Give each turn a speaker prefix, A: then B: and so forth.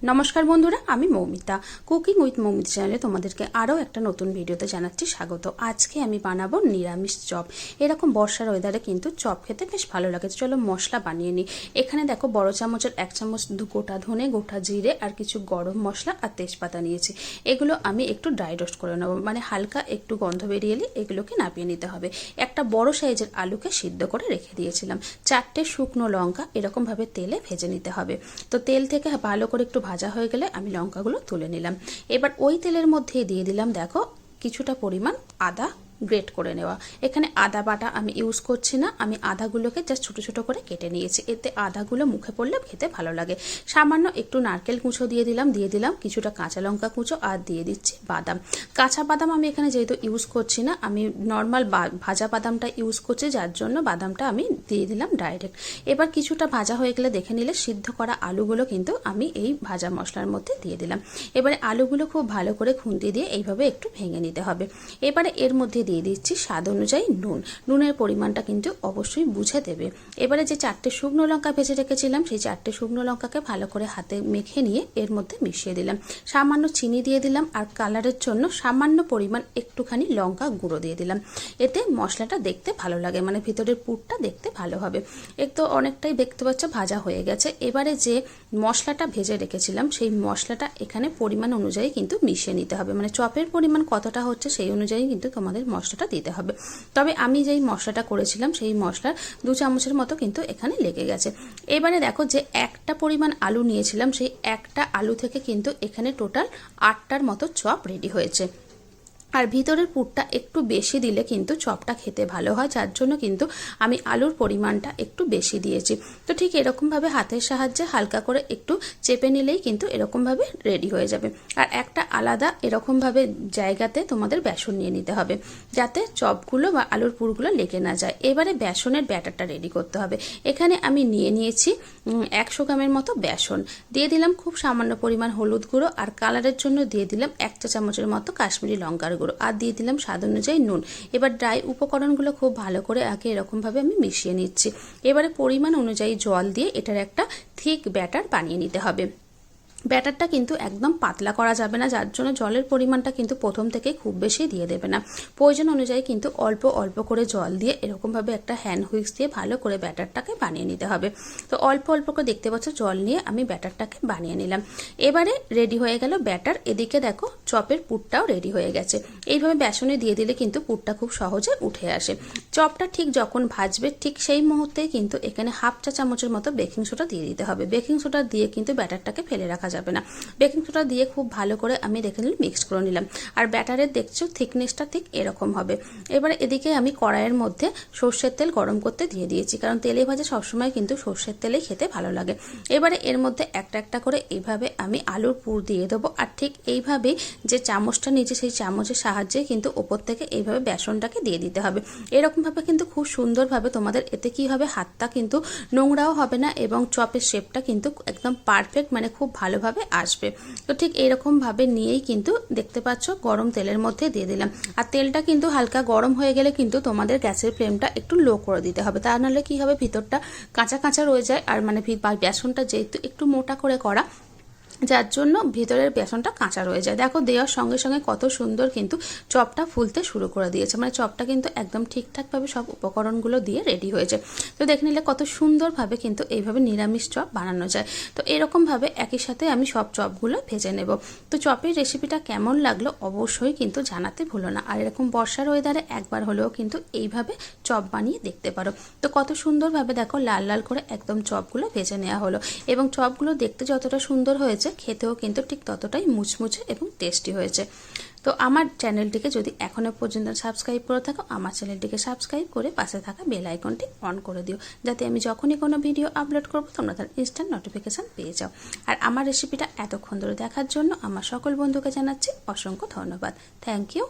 A: নমস্কার বন্ধুরা, আমি মৌমিতা। কুকিং উইথ মৌমিতা চ্যানেলে তোমাদেরকে আরও একটা নতুন ভিডিওতে জানাচ্ছি স্বাগত। আজকে আমি বানাবো নিরামিষ চপ। এরকম বর্ষার ওয়েদারে কিন্তু চপ খেতে বেশ ভালো লাগে। চলো মশলা বানিয়ে নিই। এখানে দেখো বড় চামচের 1 চামচ গোটা ধনে, গোটা জিরে আর কিছু গরম মশলা আর তেজপাতা নিয়েছি। এগুলো আমি একটু ড্রাই রোস্ট করে নেবো, মানে হালকা একটু গন্ধ বেরিয়ে এলে এগুলোকে নামিয়ে নিতে হবে। একটা বড় সাইজের আলুকে সিদ্ধ করে রেখে দিয়েছিলাম। 4টে শুকনো লঙ্কা এরকমভাবে তেলে ভেজে নিতে হবে। তো তেল থেকে ভালো করে একটু ভাজা হয়ে গেলে আমি লঙ্কাগুলো তুলে নিলাম। এবার ওই তেলের মধ্যে দিয়ে দিলাম দেখো কিছুটা পরিমাণ আদা গ্রেট করে নেওয়া। এখানে আদা বাটা আমি ইউজ করছি না, আমি আদাগুলোকে জাস্ট ছোট ছোট করে কেটে নিয়েছি। এতে আদাগুলো মুখে পড়লে খেতে ভালো লাগে। সামান্য একটু নারকেল কুঁচো দিয়ে দিলাম কিছুটা কাঁচা লঙ্কা কুঁচো আর দিয়ে দিচ্ছি বাদাম। কাঁচা বাদাম আমি এখানে যেহেতু ইউজ করছি না, আমি নর্মাল ভাজা বাদামটা ইউজ করছি, যার জন্য বাদামটা আমি দিয়ে দিলাম ডাইরেক্ট। এবার কিছুটা ভাজা হয়ে গেলে দেখে নিলে সিদ্ধ করা আলুগুলো কিন্তু আমি এই ভাজা মশলার মধ্যে দিয়ে দিলাম। এবারে আলুগুলো খুব ভালো করে খুন্তি দিয়ে এইভাবে একটু ভেঙে নিতে হবে। এবারে এর মধ্যে দিয়ে দিচ্ছি স্বাদ অনুযায়ী নুন। নুনের পরিমাণটা কিন্তু অবশ্যই বুঝে দেবে। এবারে যে 4টে শুকনো লঙ্কা ভেজে রেখেছিলাম, সেই 4টে শুকনো লঙ্কাকে ভালো করে হাতে মেখে নিয়ে এর মধ্যে মিশিয়ে দিলাম। সামান্য চিনি দিয়ে দিলাম আর কালারের জন্য সামান্য পরিমাণ একটুখানি লঙ্কা গুঁড়ো দিয়ে দিলাম। এতে মশলাটা দেখতে ভালো লাগে, মানে ভিতরের পুরটা দেখতে ভালো হবে। একটু অনেকটাই দেখতে পাচ্ছ ভাজা হয়ে গেছে। এবারে যে মশলাটা ভেজে রেখেছিলাম সেই মশলাটা এখানে পরিমাণ অনুযায়ী কিন্তু মিশিয়ে নিতে হবে, মানে চপের পরিমাণ কতটা হচ্ছে সেই অনুযায়ী কিন্তু তোমাদের মশলাটা দিতে হবে। তবে আমি যেই মশলাটা করেছিলাম সেই মশলার 2 চামচের মতো কিন্তু এখানে লেগে গেছে। এবারে দেখো যে একটা পরিমাণ আলু নিয়েছিলাম, সেই একটা আলু থেকে কিন্তু এখানে টোটাল 8টার মতো চপ রেডি হয়েছে। আর ভিতরের পুরটা একটু বেশি দিলে কিন্তু চপটা খেতে ভালো হয়, যার জন্য কিন্তু আমি আলুর পরিমাণটা একটু বেশি দিয়েছি। তো ঠিক এরকমভাবে হাতের সাহায্যে হালকা করে একটু চেপে নিলেই কিন্তু এরকমভাবে রেডি হয়ে যাবে। আর একটা আলাদা এরকমভাবে জায়গাতে তোমাদের বেসন নিয়ে নিতে হবে, যাতে চপগুলো বা আলুর পুরগুলো লেগে না যায়। এবারে বেসনের ব্যাটারটা রেডি করতে হবে। এখানে আমি নিয়েছি 100 গ্রামের মতো বেসন। দিয়ে দিলাম খুব সামান্য পরিমাণ হলুদ গুঁড়ো, আর কালারের জন্য দিয়ে দিলাম 1 চা চামচের মতো কাশ্মীরি লঙ্কার গুঁড়ো, আর দিয়ে দিলাম স্বাদ অনুযায়ী নুন। এবার ড্রাই উপকরণগুলো খুব ভালো করে আগে এরকমভাবে আমি মিশিয়ে নিচ্ছি। এবারে পরিমাণ অনুযায়ী জল দিয়ে এটার একটা থিক ব্যাটার বানিয়ে নিতে হবে। ব্যাটারটা কিন্তু একদম পাতলা করা যাবে না, যার জন্য জলের পরিমাণটা কিন্তু প্রথম থেকে খুব বেশি দিয়ে দেবে না। প্রয়োজন অনুযায়ী কিন্তু অল্প অল্প করে জল দিয়ে এরকমভাবে একটা হ্যান্ড হুইক্স দিয়ে ভালো করে ব্যাটারটাকে বানিয়ে নিতে হবে। তো অল্প অল্প করে দেখতে পাচ্ছ জল নিয়ে আমি ব্যাটারটাকে বানিয়ে নিলাম। এবারে রেডি হয়ে গেল ব্যাটার। এদিকে দেখো চপের পুরটাও রেডি হয়ে গেছে। এইভাবে বেসনে দিয়ে দিলে কিন্তু পুরটা খুব সহজে উঠে আসে। চপটা ঠিক যখন ভাজবে ঠিক সেই মুহূর্তে কিন্তু এখানে 1/2 চা চামচের মতো বেকিং সোডা দিয়ে দিতে হবে। বেকিং সোডা দিয়ে কিন্তু ব্যাটারটাকে ফেলে রাখা যাবে না। বেকিং সোডা দিয়ে খুব ভালো করে আমি দেখে নিলাম, মিক্স করে নিলাম। আর ব্যাটারের দেখছো থিকনেসটা ঠিক এরকম হবে। এবারে এদিকে আমি কড়াইয়ের মধ্যে সর্ষের তেল গরম করতে দিয়ে দিয়েছি, কারণ তেলে ভাজা সবসময় কিন্তু সর্ষের তেলেই খেতে ভালো লাগে। এবারে এর মধ্যে একটা একটা করে এইভাবে আমি আলুর পুর দিয়ে দেবো, আর ঠিক এইভাবেই যে চামচটা নিচে সেই চামচের সাহায্যে কিন্তু ওপর থেকে এইভাবে বেসনটাকে দিয়ে দিতে হবে। এরকমভাবে কিন্তু খুব সুন্দরভাবে তোমাদের এতে কি হবে, হাতটা কিন্তু নোংরাও হবে না এবং চপের শেপটা কিন্তু একদম পারফেক্ট, মানে খুব ভালোভাবে আসবে। তো ঠিক এরকম ভাবে নিয়েই কিন্তু দেখতে পাচ্ছ গরম তেলের মধ্যে দিয়ে দিলাম। আর তেলটা কিন্তু হালকা গরম হয়ে গেলে কিন্তু তোমাদের গ্যাসের ফ্লেমটা একটু লো করে দিতে হবে, তা নাহলে কি হবে ভিতরটা কাঁচা কাঁচা রয়ে যায়। আর মানে বেসনটা যেহেতু একটু মোটা করে করা, যার জন্য ভিতরের বেসনটা কাঁচা রয়ে যায়। দেখো দেওয়ার সঙ্গে সঙ্গে কত সুন্দর কিন্তু চপটা ফুলতে শুরু করে দিয়েছে, মানে চপটা কিন্তু একদম ঠিকঠাকভাবে সব উপকরণগুলো দিয়ে রেডি হয়েছে। তো দেখে নিলে কত সুন্দরভাবে কিন্তু এইভাবে নিরামিষ চপ বানানো যায়। তো এরকমভাবে একই সাথে আমি সব চপগুলো ভেজে নেব। তো চপের রেসিপিটা কেমন লাগলো অবশ্যই কিন্তু জানাতে ভুলো না। আর এরকম বর্ষার ওয়েদারে একবার হলেও কিন্তু এইভাবে চপ বানিয়ে দেখতে পারো। তো কত সুন্দরভাবে দেখো লাল লাল করে একদম চপগুলো ভেজে নেওয়া হলো, এবং চপগুলো দেখতে যতটা সুন্দর হয়েছে খেতেও কিন্তু ঠিক ততটাই মুচমুচে এবং টেস্টি হয়েছে। তো আমার চ্যানেলটিকে যদি এখনো পর্যন্ত সাবস্ক্রাইব করে থাকো, আমার চ্যানেলটিকে সাবস্ক্রাইব করে পাশে থাকা বেল আইকনটি অন করে দিও, যাতে আমি যখনই কোনো ভিডিও আপলোড করবো তোমরা তার ইনস্ট্যান্ট নোটিফিকেশন পেয়ে যাও। আর আমার রেসিপিটা এতক্ষণ ধরে দেখার জন্য আমার সকল বন্ধুকে জানাচ্ছি অসংখ্য ধন্যবাদ। Thank you.